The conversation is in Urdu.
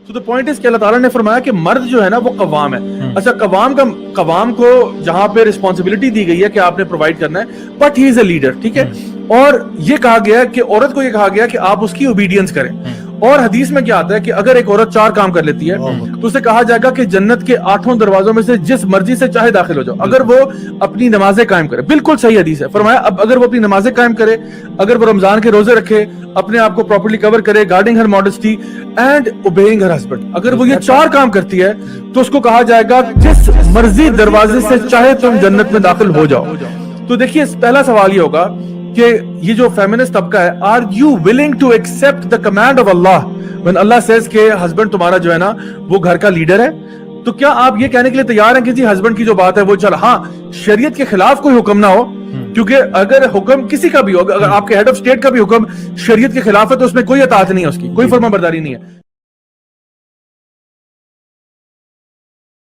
تو the point is کہ اللہ تعالیٰ نے فرمایا کہ مرد جو ہے نا وہ قوام ہے. اچھا قوام کو جہاں پہ رسپانسبلٹی دی گئی ہے کہ آپ نے پرووائڈ کرنا ہے, but he is a leader, ٹھیک ہے. اور یہ کہا گیا کہ عورت کو یہ کہا گیا کہ آپ اس کی اوبیڈینس کریں. اور حدیث میں کیا آتا ہے کہ اگر ایک عورت 4 کام کر لیتی ہے تو اسے کہا جائے گا کہ جنت کے 8 دروازوں میں سے جس مرضی سے چاہے داخل ہو جاؤ, اگر وہ اپنی نمازیں قائم کرے. بالکل صحیح حدیث ہے. فرمایا اب اگر وہ اپنی نمازیں قائم کرے, اگر وہ رمضان کے روزے رکھے, اپنے آپ کو پراپرلی کور کرے, guarding her modesty and obeying her husband, اگر وہ یہ 4 کام کرتی ہے تو اس کو کہا جائے گا جس مرضی دروازے سے چاہے تم جنت میں داخل ہو جاؤ. تو دیکھیے پہلا سوال یہ ہوگا کہ یہ جو فیمنسٹ طبقہ ہے, are you willing to accept the command of Allah when Allah says کہ ہسبینڈ تمہارا جو ہے نا وہ گھر کا لیڈر ہے, تو کیا آپ یہ کہنے کے لیے تیار ہیں کہ جی ہسبینڈ کی جو بات ہے وہ چل, ہاں شریعت کے خلاف کوئی حکم نہ ہو, کیونکہ اگر حکم کسی کا بھی ہو, اگر آپ کے ہیڈ آف اسٹیٹ کا بھی حکم شریعت کے خلاف ہے تو اس میں کوئی اطاعت نہیں ہے, اس کی کوئی فرما برداری نہیں ہے.